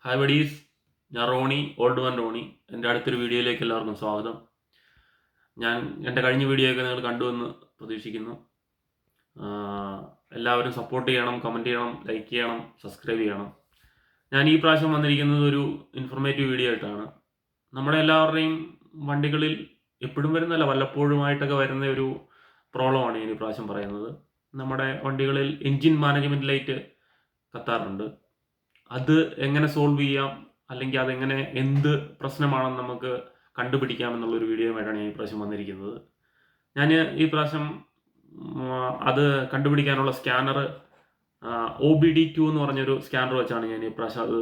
Hi buddies, ഞാൻ Roni, old one Roni. എൻ്റെ അടുത്തൊരു വീഡിയോയിലേക്ക് എല്ലാവർക്കും സ്വാഗതം. ഞാൻ എൻ്റെ കഴിഞ്ഞ വീഡിയോ ഒക്കെ നിങ്ങൾ കണ്ടുവെന്ന് പ്രതീക്ഷിക്കുന്നു. എല്ലാവരും സപ്പോർട്ട് ചെയ്യണം, കമൻറ്റ് ചെയ്യണം, ലൈക്ക് ചെയ്യണം, സബ്സ്ക്രൈബ് ചെയ്യണം. ഞാൻ ഈ പ്രാവശ്യം വന്നിരിക്കുന്നത് ഒരു ഇൻഫോർമേറ്റീവ് വീഡിയോ ആയിട്ടാണ്. നമ്മുടെ എല്ലാവരുടെയും വണ്ടികളിൽ എപ്പോഴും വരുന്നല്ല, വല്ലപ്പോഴുമായിട്ടൊക്കെ വരുന്ന ഒരു പ്രോബ്ലമാണ് ഞാൻ ഈ പ്രാവശ്യം പറയുന്നത്. നമ്മുടെ വണ്ടികളിൽ എൻജിൻ മാനേജ്മെൻറ്റ് ലൈറ്റ് കത്താറുണ്ട്. അത് എങ്ങനെ സോൾവ് ചെയ്യാം, അല്ലെങ്കിൽ അതെങ്ങനെ എന്ത് പ്രശ്നമാണെന്ന് നമുക്ക് കണ്ടുപിടിക്കാം എന്നുള്ളൊരു വീഡിയോയുമായിട്ടാണ് ഞാൻ ഈ പ്രാവശ്യം വന്നിരിക്കുന്നത്. ഞാൻ ഈ പ്രാവശ്യം അത് കണ്ടുപിടിക്കാനുള്ള സ്കാനർ OBD2 എന്ന് പറഞ്ഞൊരു സ്കാനർ വെച്ചാണ് ഞാൻ ഈ പ്രാവശ്യം അത്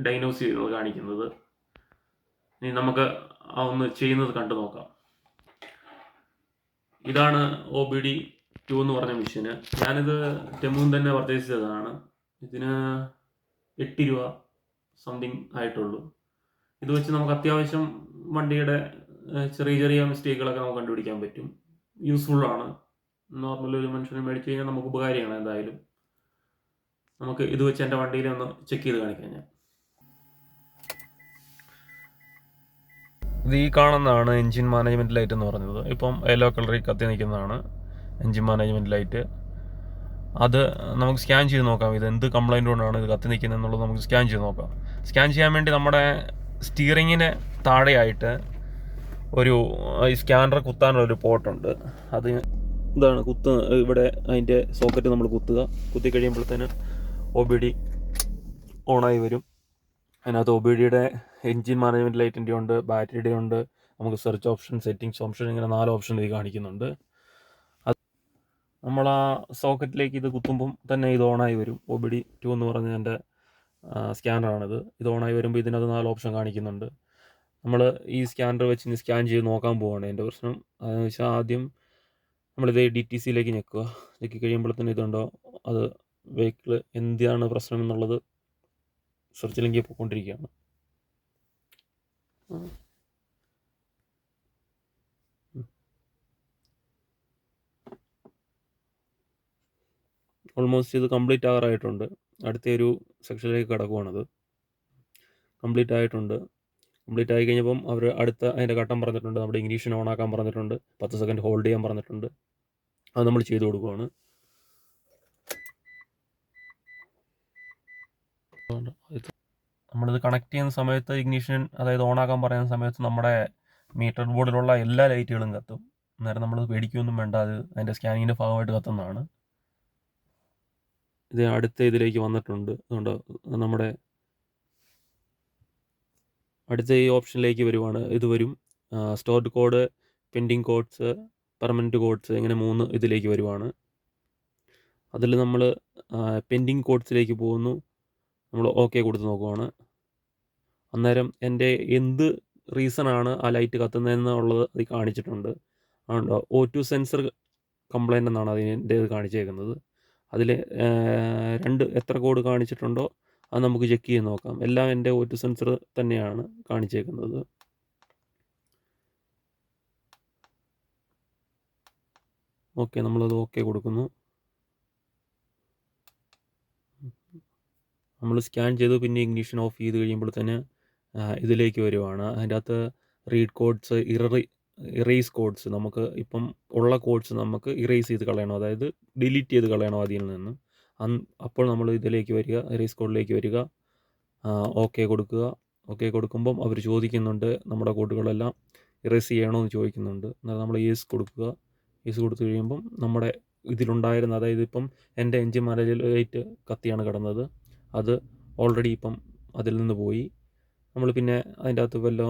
ഡയഗ്നോസ് ചെയ്ത് കാണിക്കുന്നത്. ഇനി നമുക്ക് ഒന്ന് ചെയ്യുന്നത് കണ്ടു നോക്കാം. ഇതാണ് OBD2 എന്ന് പറഞ്ഞ മെഷീന്. ഞാനിത് ടെമൂന്ന് തന്നെ പർച്ചേസ് ചെയ്തതാണ്. ഇതിന് 8 രൂപ സംതിങ് ആയിട്ടുള്ളൂ. ഇത് വെച്ച് നമുക്ക് അത്യാവശ്യം വണ്ടിയുടെ ചെറിയ ചെറിയ മിസ്റ്റേക്കുകളൊക്കെ നമുക്ക് കണ്ടുപിടിക്കാൻ പറ്റും. യൂസ്ഫുള്ളാണ്. നോർമൽ ഒരു മനുഷ്യനെ മേടിച്ച് കഴിഞ്ഞാൽ നമുക്ക് ഉപകാരമാണ്. എന്തായാലും നമുക്ക് ഇത് വെച്ച് എൻ്റെ വണ്ടിയിൽ ഒന്ന് ചെക്ക് ചെയ്ത് കാണിക്കാം. ഞാൻ ഇത് ഈ കാണുന്നതാണ് എൻജിൻ മാനേജ്മെൻറ്റ് ലൈറ്റ് എന്ന് പറയുന്നത്. ഇപ്പം യെല്ലോ കളറിൽ കത്തി നിൽക്കുന്നതാണ് എൻജിൻ മാനേജ്മെൻറ്റ് ലൈറ്റ്. അത് നമുക്ക് സ്കാൻ ചെയ്ത് നോക്കാം. ഇത് എന്ത് കംപ്ലൈൻറ്റ് കൊണ്ടാണ് ഇത് കത്തി നിൽക്കുന്നത് എന്നുള്ളത് നമുക്ക് സ്കാൻ ചെയ്ത് നോക്കാം. സ്കാൻ ചെയ്യാൻ വേണ്ടി നമ്മുടെ സ്റ്റിയറിങ്ങിന് താഴെയായിട്ട് ഒരു ഈ സ്കാനർ കുത്താനുള്ളൊരു പോർട്ടുണ്ട്. അത് ഇതാണ് ഇവിടെ അതിൻ്റെ സോക്കറ്റ് നമ്മൾ കുത്തി കഴിയുമ്പോഴത്തേന് OBD ഓണായി വരും. അതിനകത്ത് OBDയുടെ എൻജിൻ മാനേജ്മെൻറ്റ് ലൈറ്റിൻ്റെ ഉണ്ട്, ബാറ്ററിയുടെ ഉണ്ട്, നമുക്ക് സെർച്ച് ഓപ്ഷൻ, സെറ്റിങ്സ് ഓപ്ഷൻ, ഇങ്ങനെ 4 ഓപ്ഷൻ ഇത് കാണിക്കുന്നുണ്ട്. നമ്മൾ ആ സോക്കറ്റിലേക്ക് ഇത് കുത്തുമ്പം തന്നെ ഇത് ഓണായി വരും. OBD2 എന്ന് പറഞ്ഞ എൻ്റെ സ്കാനറാണിത്. ഇത് ഓണായി വരുമ്പോൾ ഇതിനകത്ത് 4 ഓപ്ഷൻ കാണിക്കുന്നുണ്ട്. നമ്മൾ ഈ സ്കാനർ വെച്ച് ഇനി സ്കാൻ ചെയ്ത് നോക്കാൻ പോവുകയാണ്. എൻ്റെ പ്രശ്നം അതെന്ന് വെച്ചാൽ ആദ്യം നമ്മളിത് DTCയിലേക്ക് ഞെക്കി കഴിയുമ്പോഴത്തേന് ഇതുണ്ടോ, അത് വെഹിക്കിൾ എന്താണ് പ്രശ്നം എന്നുള്ളത് സെർച്ചിലേക്ക് പോയിക്കൊണ്ടിരിക്കുകയാണ്. ഓൾമോസ്റ്റ് ഇത് കംപ്ലീറ്റ് ആകാറായിട്ടുണ്ട്. അടുത്ത ഒരു സെക്ഷനിലേക്ക് കിടക്കുവാണത്. കംപ്ലീറ്റ് ആയിട്ടുണ്ട്. കംപ്ലീറ്റ് ആയി കഴിഞ്ഞപ്പം അവർ അതിൻ്റെ ഘട്ടം പറഞ്ഞിട്ടുണ്ട്. നമ്മുടെ ഇഗ്നിഷൻ ഓൺ ആക്കാൻ പറഞ്ഞിട്ടുണ്ട്. 10 സെക്കൻഡ് ഹോൾഡ് ചെയ്യാൻ പറഞ്ഞിട്ടുണ്ട്. അത് നമ്മൾ ചെയ്ത് കൊടുക്കുകയാണ്. നമ്മളിത് കണക്ട് ചെയ്യുന്ന സമയത്ത് ഇഗ്നിഷൻ, അതായത് ഓണാക്കാൻ പറയുന്ന സമയത്ത് നമ്മുടെ മീറ്റർ ബോർഡിലുള്ള എല്ലാ ലൈറ്റുകളും കത്തും. അന്നേരം നമ്മൾ പേടിക്കുകയൊന്നും വേണ്ട, അത് അതിൻ്റെ സ്കാനിങ്ങിൻ്റെ ഭാഗമായിട്ട് കത്തുന്നതാണ്. ഇത് അടുത്ത ഇതിലേക്ക് വന്നിട്ടുണ്ട്. അതുകൊണ്ട് നമ്മുടെ അടുത്ത ഈ ഓപ്ഷനിലേക്ക് വരുവാണ്. ഇത് വരും stored code, pending codes, permanent codes, ഇങ്ങനെ 3 ഇതിലേക്ക് വരുവാണ്. അതിൽ നമ്മൾ പെൻഡിങ് കോഡ്സിലേക്ക് പോകുന്നു. നമ്മൾ ഓക്കെ കൊടുത്ത് നോക്കുവാണ്. അന്നേരം എൻ്റെ എന്ത് റീസണാണ് ആ ലൈറ്റ് കത്തുന്നതെന്നുള്ളത് അത് കാണിച്ചിട്ടുണ്ട്. അതുകൊണ്ടോ O2 സെൻസർ കംപ്ലൈൻ്റ് എന്നാണ് അതിൻ്റെ ഇത് കാണിച്ചേക്കുന്നത്. അതിൽ എത്ര കോഡ് കാണിച്ചിട്ടുണ്ടോ അത് നമുക്ക് ചെക്ക് ചെയ്ത് നോക്കാം. എല്ലാം എൻ്റെ O2 സെൻസർ തന്നെയാണ് കാണിച്ചേക്കുന്നത്. ഓക്കെ, നമ്മളത് ഓക്കെ കൊടുക്കുന്നു. നമ്മൾ സ്കാൻ ചെയ്തു. പിന്നെ ഇഗ്നിഷൻ ഓഫ് ചെയ്ത് കഴിയുമ്പോൾ തന്നെ ഇതിലേക്ക് വരുവാണ്. അതിൻ്റെ അകത്ത് റീഡ് കോഡ്സ്, ഇറേസ് കോഡ്സ്, നമുക്ക് ഇപ്പം ഉള്ള കോഡ്സ് നമുക്ക് ഇറേസ് ചെയ്ത് കളയണം, അതായത് ഡിലീറ്റ് ചെയ്ത് കളയണം അതിൽ നിന്ന്. അപ്പോൾ നമ്മൾ ഇതിലേക്ക് വരിക, ഇറേസ് കോഡിലേക്ക് വരിക, ഓക്കെ കൊടുക്കുക. ഓക്കെ കൊടുക്കുമ്പം അവർ ചോദിക്കുന്നുണ്ട് നമ്മുടെ കോഡുകളെല്ലാം ഇറേസ് ചെയ്യണമെന്ന് ചോദിക്കുന്നുണ്ട്. എന്നാൽ നമ്മൾ യെസ് കൊടുക്കുക. യെസ് കൊടുത്തു കഴിയുമ്പം നമ്മുടെ ഇതിലുണ്ടായിരുന്ന, അതായത് ഇപ്പം എൻ്റെ എൻജിൻ മാനേജ്മെൻറ്റ് ലൈറ്റ് കത്തിയാണ് കിടന്നത്, അത് ഓൾറെഡി ഇപ്പം അതിൽ നിന്ന് പോയി. നമ്മൾ പിന്നെ അതിൻ്റെ അകത്ത് വല്ല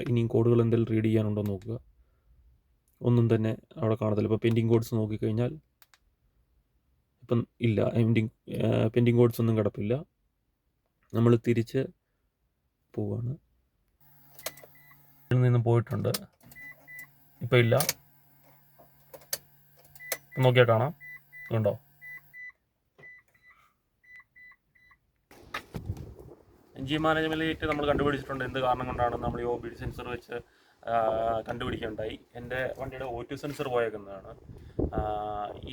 ഇനിയും കോഡുകൾ എന്തെങ്കിലും റീഡ് ചെയ്യാനുണ്ടോ നോക്കുക. ഒന്നും തന്നെ അവിടെ കാണത്തില്ല. ഇപ്പോൾ പെൻഡിങ് കോഡ്സ് നോക്കിക്കഴിഞ്ഞാൽ ഇപ്പം ഇല്ല, പെൻഡിങ് കോഡ്സ് ഒന്നും കിടപ്പില്ല. നമ്മൾ തിരിച്ച് പോവാണ്. ഇതിൽ നിന്ന് പോയിട്ടുണ്ട്, ഇപ്പം ഇല്ല. നോക്കിയാൽ കാണാം, ഉണ്ടോ? എൻജിൻ മാനേജ്മെൻറ്റ് ലൈറ്റ് നമ്മൾ കണ്ടുപിടിച്ചിട്ടുണ്ട്. എന്ത് കാരണം കൊണ്ടാണ് നമ്മൾ ഈ OBD സെൻസർ വെച്ച് കണ്ടുപിടിക്കുകയുണ്ടായി. എൻ്റെ വണ്ടിയുടെ O2 സെൻസർ പോയേക്കുന്നതാണ്.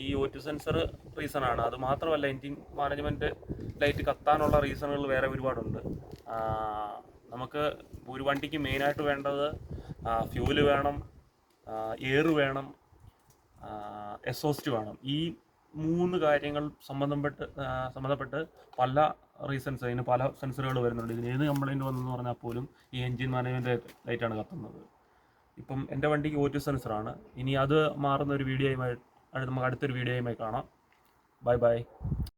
ഈ O2 സെൻസർ റീസണാണ്. അത് മാത്രമല്ല, എൻജിൻ മാനേജ്മെൻറ്റ് ലൈറ്റ് കത്താനുള്ള റീസണുകൾ വേറെ ഒരുപാടുണ്ട്. നമുക്ക് ഒരു വണ്ടിക്ക് മെയിനായിട്ട് വേണ്ടത് ഫ്യൂല് വേണം, എയർ വേണം, എക്സോസ്റ്റ് വേണം. ഈ 3 കാര്യങ്ങൾ സംബന്ധപ്പെട്ട് പല ഇതിന് പല സെൻസറുകൾ വരുന്നുണ്ട്. ഇതിന് ഏത് കംപ്ലൈൻറ്റ് വന്നെന്ന് പറഞ്ഞാൽ പോലും ഈ എൻജിൻ മാനേജ്മെൻറ്റ് ലൈറ്റാണ് കത്തുന്നത്. ഇപ്പം എൻ്റെ വണ്ടിക്ക് O2 സെൻസറാണ്. ഇനി അത് മാറുന്ന ഒരു വീഡിയോയുമായി നമുക്ക് അടുത്തൊരു വീഡിയോയുമായി കാണാം. Bye bye.